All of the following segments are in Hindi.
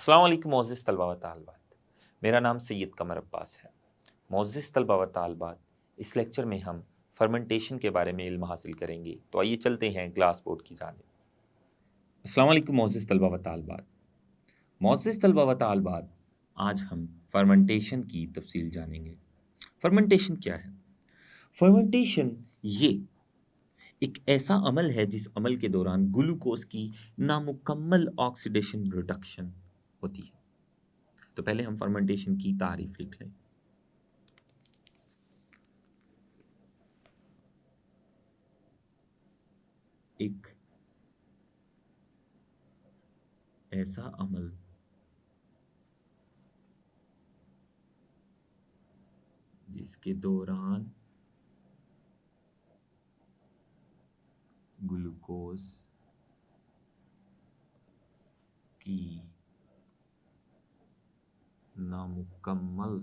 अस्सलाम वालेकुम मोअज़्ज़िज़ तलबा व तालिबात। मेरा नाम सैयद कमर अब्बास है। मोअज़्ज़िज़ तलबा व तालिबात, इस लेक्चर में हम फर्मेंटेशन के बारे में इल्म हासिल करेंगे। तो आइए चलते हैं ग्लास बोर्ड की जानिब। अस्सलाम वालेकुम मोअज़्ज़िज़ तलबा व तालिबात। मोअज़्ज़िज़ तलबा व तालिबात, आज हम फर्मेंटेशन की तफ़सील जानेंगे। फर्मेंटेशन क्या है? फर्मेंटेशन ये एक ऐसा अमल है जिस अमल के दौरान ग्लूकोज़ की नामुकम्मल ऑक्सीडेशन रिडक्शन होती है। तो पहले हम फर्मेंटेशन की तारीफ लिख लें। एक ऐसा अमल जिसके दौरान ग्लूकोज की नामुकम्मल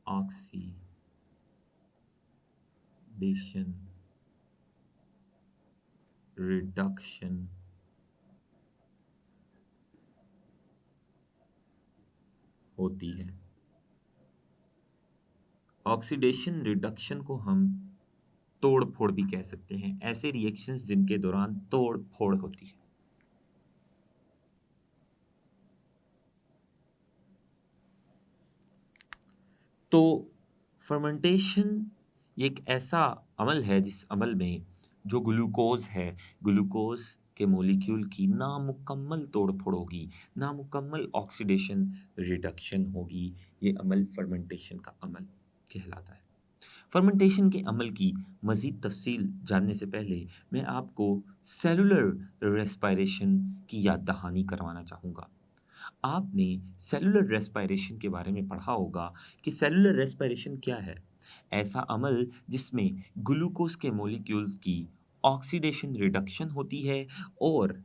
ऑक्सीडेशन रिडक्शन होती है। ऑक्सीडेशन रिडक्शन को हम तोड़ फोड़ भी कह सकते हैं, ऐसे रिएक्शंस जिनके दौरान तोड़ फोड़ होती है। तो फर्मेंटेशन एक ऐसा अमल है जिस अमल में जो ग्लूकोज है, ग्लूकोज के मॉलिक्यूल की नामुकम्मल तोड़ फोड़ होगी, नामुकम्मल ऑक्सीडेशन रिडक्शन होगी। ये अमल फर्मेंटेशन का अमल कहलाता है। फर्मेंटेशन के अमल की मज़ीद तफ़सील जानने से पहले मैं आपको सेलुलर रेस्पायरेशन की याद दहानी करवाना चाहूँगा। आपने सेलुलर रेस्पायरेशन के बारे में पढ़ा होगा कि सेलुलर रेस्पायरेशन क्या है? ऐसा अमल जिसमें ग्लूकोज़ के मॉलिक्यूल्स की ऑक्सीडेशन रिडक्शन होती है और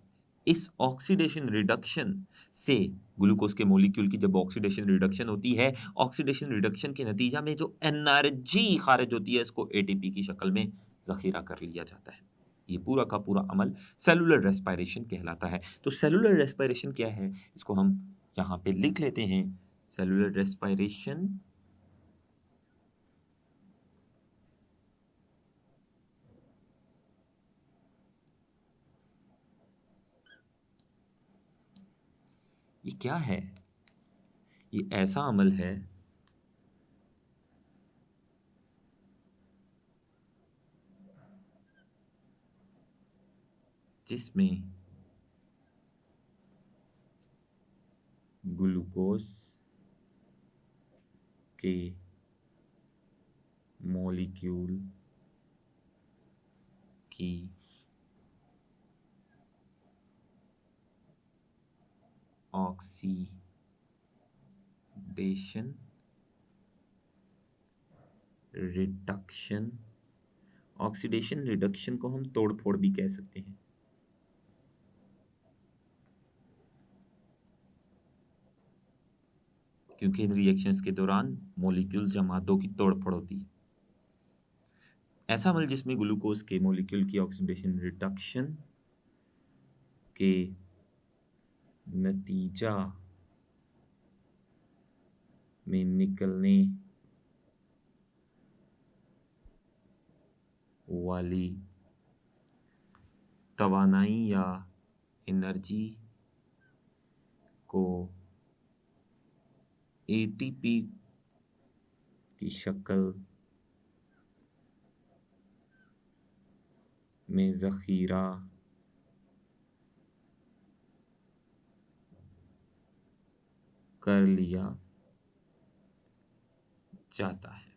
इस ऑक्सीडेशन रिडक्शन से ग्लूकोज़ के मॉलिक्यूल की जब ऑक्सीडेशन रिडक्शन होती है, ऑक्सीडेशन रिडक्शन के नतीजा में जो एनर्जी खारिज होती है, इसको एटीपी की शक्ल में ज़ख़ीरा कर लिया जाता है। ये पूरा का पूरा अमल सेलुलर रेस्पायरेशन कहलाता है। तो सेलुलर रेस्पायरेशन क्या है? इसको हम यहाँ पे लिख लेते हैं। सेलुलर रेस्पायरेशन ये क्या है? ये ऐसा अमल है जिसमें ग्लूकोज के मॉलिक्यूल की ऑक्सीडेशन रिडक्शन, ऑक्सीडेशन रिडक्शन को हम तोड़ फोड़ भी कह सकते हैं। क्योंकि इन रिएक्शंस के दौरान मॉलिक्यूल्स जमातों की तोड़ फोड़ होती है। ऐसा अमल जिसमें ग्लूकोज के मॉलिक्यूल की ऑक्सीडेशन रिडक्शन के नतीजा में निकलने वाली तवानाई या एनर्जी को एटीपी की शक्ल में ज़ख़ीरा कर लिया जाता है।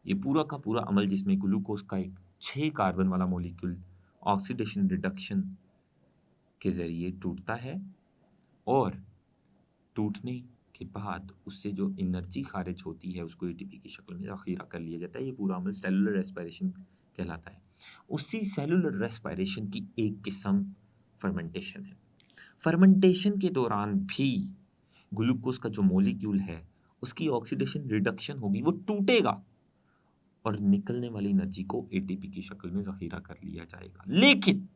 ये पूरा का पूरा अमल जिसमें ग्लूकोज का एक 6 कार्बन वाला मॉलिक्यूल ऑक्सीडेशन रिडक्शन के ज़रिए टूटता है और टूटने के बाद उससे जो एनर्जी खारिज होती है उसको एटीपी की शक्ल में ज़ख़ीरा कर लिया जाता है। ये पूरा अमल सेलुलर रेस्पायरेशन कहलाता है। उसी सेलुलर रेस्पायरेशन की एक किस्म फर्मेंटेशन है। फर्मेंटेशन के दौरान भी ग्लूकोज का जो मॉलिक्यूल है उसकी ऑक्सीडेशन रिडक्शन होगी, वो टूटेगा और निकलने वाली एनर्जी को एटीपी की शक्ल में ज़ख़ीरा कर लिया जाएगा। लेकिन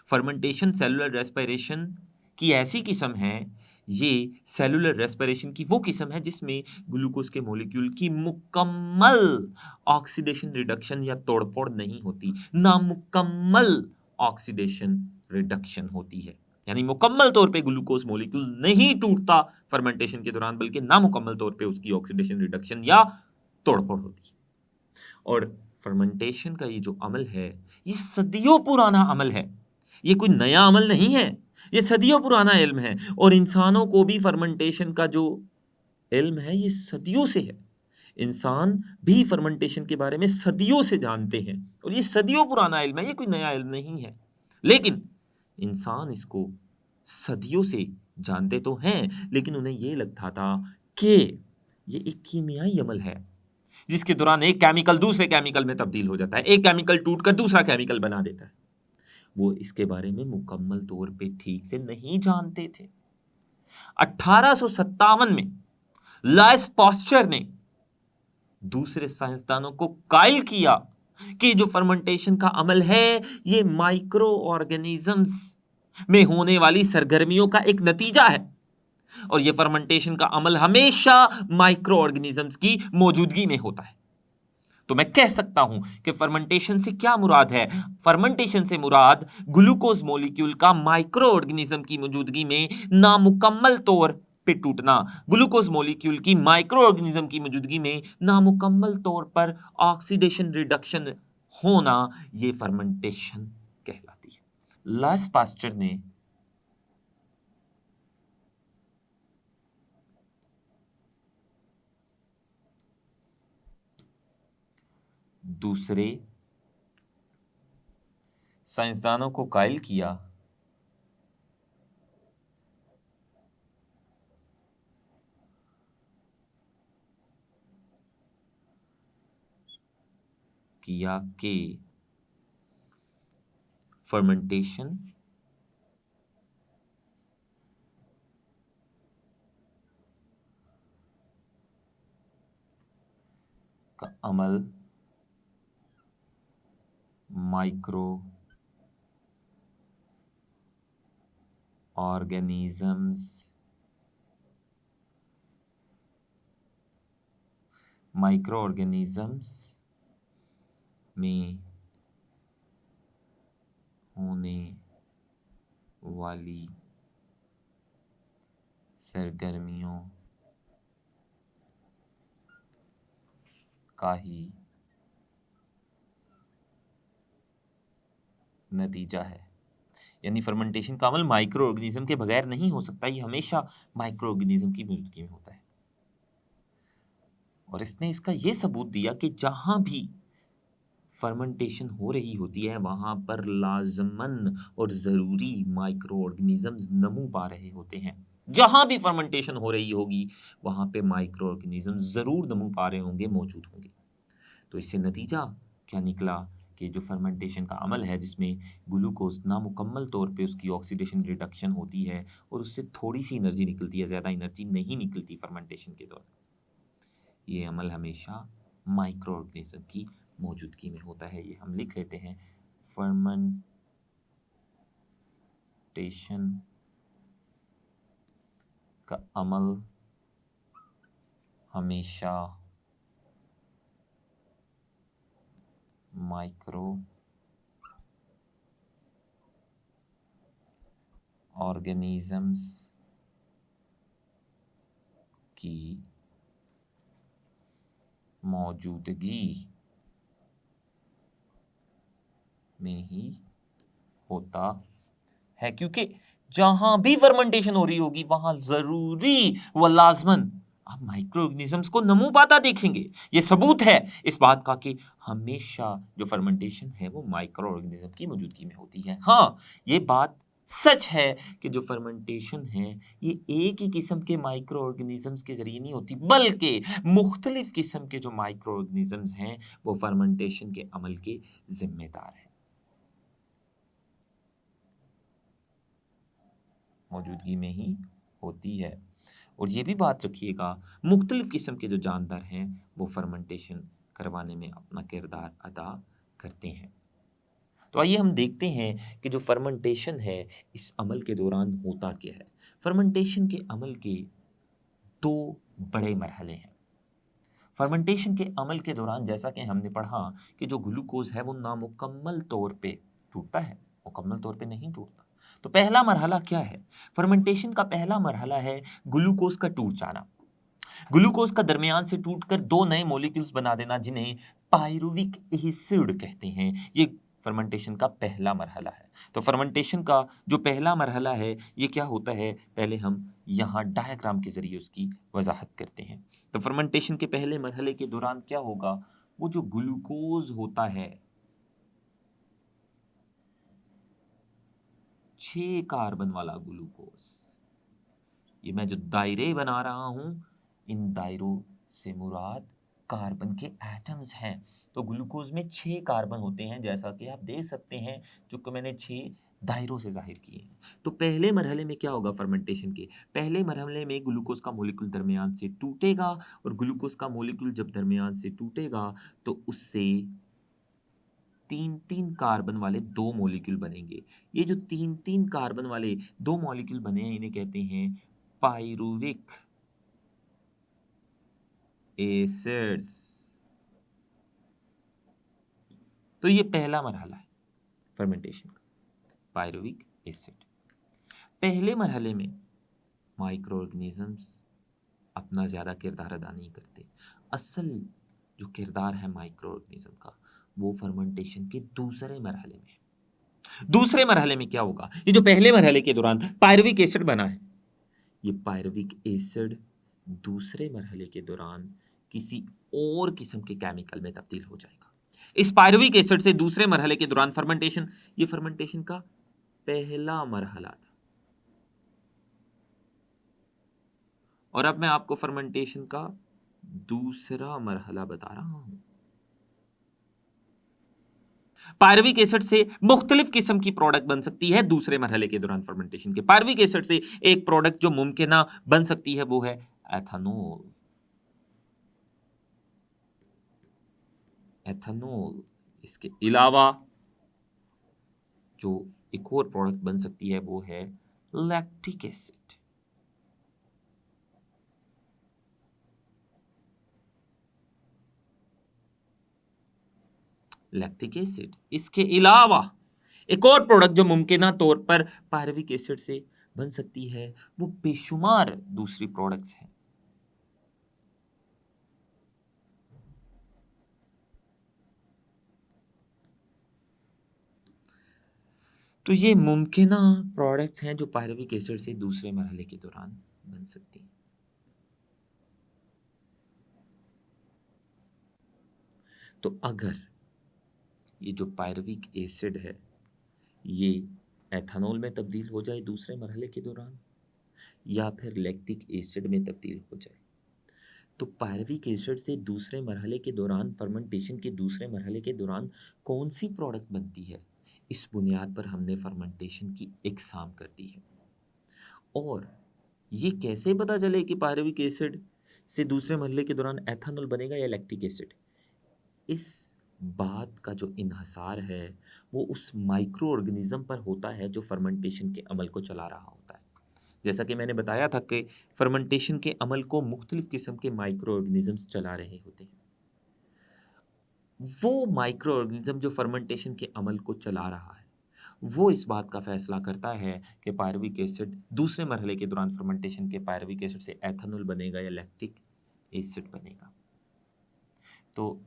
फर्मेंटेशन सेलुलर रेस्पिरेशन की ऐसी किस्म है, ये सेलुलर रेस्पिरेशन की वो किस्म है जिसमें ग्लूकोज के मॉलिक्यूल की मुकम्मल ऑक्सीडेशन रिडक्शन या तोड़फोड़ नहीं होती, नामुकम्मल ऑक्सीडेशन रिडक्शन होती है। यानी मुकम्मल तौर पे ग्लूकोज मॉलिक्यूल नहीं टूटता फर्मेंटेशन के दौरान, बल्कि नामुकम्मल तौर पे उसकी ऑक्सीडेशन रिडक्शन या तोड़फोड़ होती है। और फर्मेंटेशन का ये जो अमल है, ये सदियों पुराना अमल है, ये कोई नया अमल नहीं है, ये सदियों पुराना इल्म है। और इंसानों को भी फर्मेंटेशन का जो इल्म है ये सदियों से है। इंसान भी फर्मेंटेशन के बारे में सदियों से जानते हैं और ये सदियों पुराना इल्म है, ये कोई नया इल्म नहीं है। लेकिन इंसान इसको सदियों से जानते तो हैं, लेकिन उन्हें ये लगता था कि ये एक कीमियाई अमल है जिसके दौरान एक केमिकल दूसरे केमिकल में तब्दील हो जाता है, एक केमिकल टूटकर दूसरा केमिकल बना देता है। वो इसके बारे में मुकम्मल तौर पे ठीक से नहीं जानते थे। 1857 में लाइस पास्चर ने दूसरे साइंसदानों को कायल किया कि जो फर्मेंटेशन का अमल है ये माइक्रो ऑर्गेनिजम्स में होने वाली सरगर्मियों का एक नतीजा है, और ये फर्मेंटेशन का अमल हमेशा माइक्रो ऑर्गेनिजम्स की मौजूदगी में होता है। तो मैं कह सकता हूं कि फर्मेंटेशन से क्या मुराद है? फर्मेंटेशन से मुराद ग्लूकोज मॉलिक्यूल का माइक्रो ऑर्गेनिज्म की मौजूदगी में नामुकम्मल तौर पे टूटना, ग्लूकोज मॉलिक्यूल की माइक्रो ऑर्गेनिज्म की मौजूदगी में नामुकम्मल तौर पर ऑक्सीडेशन रिडक्शन होना, ये फर्मेंटेशन कहलाती है। लाइस पास्चर ने दूसरे साइंसदानों को कायल किया कि फर्मेंटेशन का अमल माइक्रो ऑर्गेनिजम्स में होने वाली सरगर्मियों का ही नतीजा है। यानी फर्मेंटेशन का अमल माइक्रो ऑर्गेनिज्म के बगैर नहीं हो सकता, ये हमेशा माइक्रो ऑर्गेनिज्म की मौजूदगी में होता है। और इसने इसका ये सबूत दिया कि जहां भी फर्मेंटेशन हो रही होती है वहां पर लाजमन और ज़रूरी माइक्रो ऑर्गेनिजम्स नमू पा रहे होते हैं। जहां भी फर्मेंटेशन हो रही होगी वहां पे माइक्रो ऑर्गेनिजम्स ज़रूर नमू पा रहे होंगे, मौजूद होंगे। तो इससे नतीजा क्या निकला कि जो फर्मेंटेशन का अमल है जिसमें ग्लूकोज नामुकम्मल तौर पे उसकी ऑक्सीडेशन रिडक्शन होती है और उससे थोड़ी सी एनर्जी निकलती है, ज़्यादा एनर्जी नहीं निकलती फर्मेंटेशन के दौरान, ये अमल हमेशा माइक्रो ऑर्गेनिज्म की मौजूदगी में होता है। ये हम लिख लेते हैं, फर्मेंटेशन का अमल हमेशा माइक्रो ऑर्गेनिजम्स की मौजूदगी में ही होता है, क्योंकि जहां भी फर्मेंटेशन हो रही होगी वहां जरूरी व लाजमन आप माइक्रो ऑर्गेनिजम्स को नमू पाता देखेंगे। ये सबूत है इस बात का कि हमेशा जो फर्मेंटेशन है वो माइक्रो ऑर्गेनिज्म की मौजूदगी में होती है। हाँ, ये बात सच है कि जो फर्मेंटेशन है ये एक ही किस्म के माइक्रो ऑर्गेनिजम्स के जरिए नहीं होती, बल्कि मुख्तलिफ किस्म के जो माइक्रो ऑर्गेनिजम्स हैं वो फर्मेंटेशन के अमल के जिम्मेदार हैं, मौजूदगी में ही होती है। और ये भी बात रखिएगा, मुख्तलिफ किस्म के जो जानदार हैं वो फर्मेंटेशन करवाने में अपना किरदार अदा करते हैं। तो आइए हम देखते हैं कि जो फर्मेंटेशन है इस अमल के दौरान होता क्या है। फर्मेंटेशन के अमल के दो बड़े मरहले हैं। फर्मेंटेशन के अमल के दौरान जैसा कि हमने पढ़ा कि जो ग्लूकोज है वो नामुकम्मल तौर पे टूटता है, मुकम्मल तौर पे नहीं टूटता। तो पहला मरहला क्या है? फर्मेंटेशन का पहला मरहला है ग्लूकोज का टूट जाना। ग्लूकोज का दरमियान से टूटकर दो नए मॉलिक्यूल्स बना देना, जिन्हें पायरुविक एसिड कहते हैं। ये फर्मेंटेशन का पहला मरहला है। तो फर्मेंटेशन का जो पहला मरहला है ये क्या होता है, पहले हम यहाँ डायग्राम के जरिए उसकी वजाहत करते हैं। तो फर्मेंटेशन के पहले मरहले के दौरान क्या होगा, वो जो ग्लूकोज होता है 6 कार्बन वाला ग्लूकोज, ये मैं जो दायरे बना रहा हूं इन दायरों से मुराद कार्बन के एटम्स हैं। तो ग्लूकोज में 6 कार्बन होते हैं, जैसा कि आप देख सकते हैं, जो कि मैंने 6 दायरों से जाहिर किए हैं। तो पहले मरहले में क्या होगा, फर्मेंटेशन के पहले मरहले में ग्लूकोज का मॉलिक्यूल दरमियान से टूटेगा, और ग्लूकोज का मॉलिक्यूल जब दरमियान से टूटेगा तो उससे 3-3 कार्बन वाले 2 मॉलिक्यूल बनेंगे। ये जो 3-3 कार्बन वाले 2 मॉलिक्यूल बने हैं इन्हें कहते हैं पायरुविक एसिड्स। तो ये पहला मरहला है फर्मेंटेशन का, पायरुविक एसिड। पहले मरहले में माइक्रो ऑर्गेनिजम्स अपना ज़्यादा किरदार अदा नहीं करते। असल जो किरदार है माइक्रो ऑर्गेनिज्म का वो फर्मेंटेशन के दूसरे मरहले में है। दूसरे मरहले में क्या होगा, ये जो पहले मरहले के दौरान पायरुविक एसिड बना है, ये पायरुविक एसिड दूसरे मरहले के दौरान किसी और किस्म के केमिकल में तब्दील हो जाएगा। इस पायरुविक एसिड से दूसरे मरहले के दौरान फर्मेंटेशन, ये फर्मेंटेशन का पहला मरहला था। और अब मैं आपको फर्मेंटेशन का दूसरा मरहला बता रहा हूं। पायरुविक एसिड से मुख्तलिफ किस्म की प्रोडक्ट बन सकती है दूसरे मरहले के दौरान फर्मेंटेशन के। पायरुविक एसिड से एक प्रोडक्ट जो मुमकिन बन सकती है वो है एथेनॉल। एथेनॉल, इसके अलावा जो एक और प्रोडक्ट बन सकती है वो है लैक्टिक एसिड। लैक्टिक एसिड, इसके अलावा एक और प्रोडक्ट जो मुमकिन तौर पर पायरुविक एसिड से बन सकती है वो बेशुमार दूसरी प्रोडक्ट्स हैं। तो ये मुमकिन प्रोडक्ट्स हैं जो पायरुविक एसिड से दूसरे मरहले के दौरान बन सकती हैं। तो अगर ये जो पायरुविक एसिड है ये एथेनॉल में तब्दील हो जाए दूसरे मरहले के दौरान, या फिर लैक्टिक एसिड में तब्दील हो जाए, तो पायरुविक एसिड से दूसरे मरहले के दौरान, फर्मेंटेशन के दूसरे मरहले के दौरान कौन सी प्रोडक्ट बनती है, इस बुनियाद पर हमने फर्मेंटेशन की इकसाम कर दी है। और ये कैसे पता चले कि पायरुविक एसिड से दूसरे मरहले के दौरान एथेनॉल बनेगा या लैक्टिक एसिड, इस बात का जो इन्हसार है वो उस माइक्रो ऑर्गेनिज्म पर होता है जो फर्मेंटेशन के अमल को चला रहा होता है। जैसा कि मैंने बताया था कि फर्मेंटेशन के अमल को मुख्तलिफ किस्म के माइक्रो ऑर्गेनिजम्स चला रहे होते हैं। वो माइक्रो ऑर्गेनिज्म जो फर्मेंटेशन के अमल को चला रहा है वो इस बात का फैसला करता है कि पायरुविक एसिड दूसरे मरहले के दौरान फर्मेंटेशन के पायरुविक एसिड से एथेनॉल बनेगा या लैक्टिक एसिड बनेगा। तो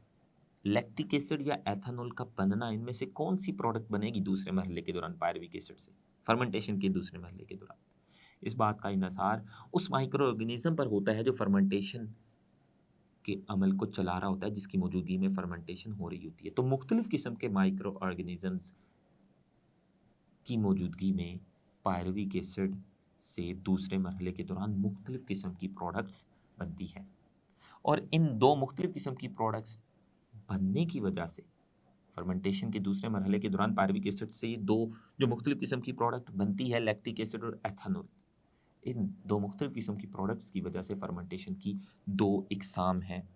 लैक्टिक एसिड या एथेनॉल का बनना, इनमें से कौन सी प्रोडक्ट बनेगी दूसरे मरहले के दौरान पायरुविक एसिड से फर्मेंटेशन के दूसरे मरहले के दौरान, इस बात का इन्हसार उस माइक्रो ऑर्गेनिज्म पर होता है जो फर्मेंटेशन के अमल को चला रहा होता है, जिसकी मौजूदगी में फर्मेंटेशन हो रही होती है। तो मुख्तलिफ किस्म के माइक्रो ऑर्गेनिजम्स की मौजूदगी में पायरुविक एसिड से दूसरे मरहले के दौरान मुख्तलिफ किस्म की प्रोडक्ट्स बनती हैं। और इन दो मुख्तलिफ किस्म की प्रोडक्ट्स बनने की वजह से फर्मेंटेशन के दूसरे मरहले के दौरान पायरुविक एसिड से ये दो जो मुख्तलिफ किस्म की प्रोडक्ट बनती है, लैक्टिक एसिड और एथेनॉल, इन दो मुख्तलिफ किस्म की प्रोडक्ट्स की वजह से फर्मेंटेशन की दो इकसाम हैं।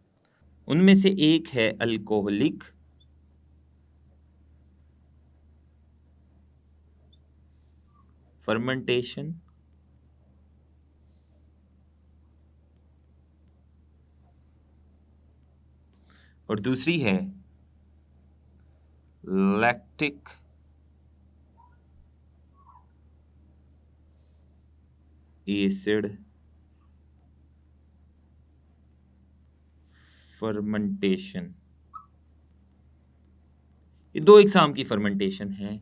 उनमें से एक है अल्कोहलिक फर्मेंटेशन और दूसरी है लैक्टिक एसिड फर्मेंटेशन। ये दो एग्जाम की फर्मेंटेशन है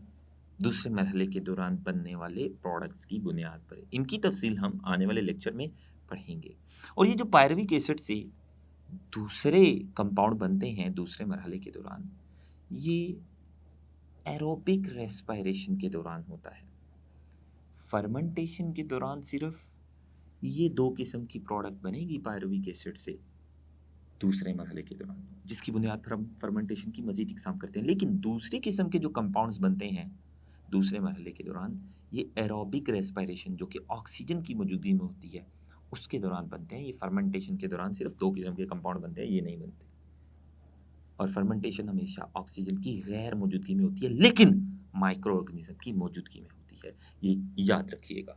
दूसरे मरहले के दौरान बनने वाले प्रोडक्ट्स की बुनियाद पर। इनकी तफसील हम आने वाले लेक्चर में पढ़ेंगे। और ये जो पायरुविक एसिड से दूसरे कंपाउंड बनते हैं दूसरे मरहले के दौरान, ये एरोबिक रेस्पिरेशन के दौरान होता है। फर्मेंटेशन के दौरान सिर्फ ये दो किस्म की प्रोडक्ट बनेगी पायरुविक एसिड से दूसरे मरहले के दौरान, जिसकी बुनियाद पर हम फर्मेंटेशन की मजीद इकसाम करते हैं। लेकिन दूसरी किस्म के जो कंपाउंड्स बनते हैं दूसरे मरहले के दौरान, ये एरोबिक रेस्पिरेशन जो कि ऑक्सीजन की मौजूदगी में होती है उसके दौरान बनते हैं। ये फर्मेंटेशन के दौरान सिर्फ दो किस्म के कंपाउंड बनते हैं, ये नहीं बनते। और फर्मेंटेशन हमेशा ऑक्सीजन की गैर मौजूदगी में होती है, लेकिन माइक्रो ऑर्गेनिज्म की मौजूदगी में होती है, ये याद रखिएगा।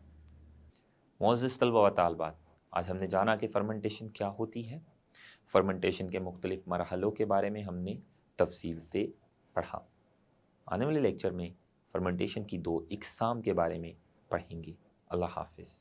मोअज़्ज़िज़ तलबा व तालिबात, आज हमने जाना कि फर्मेंटेशन क्या होती है। फर्मेंटेशन के मुख्तलिफ मरहलों के बारे में हमने तफसील से पढ़ा। आने वाले लेक्चर में फर्मेंटेशन की दो इकसाम के बारे में पढ़ेंगे। अल्लाह हाफिज़।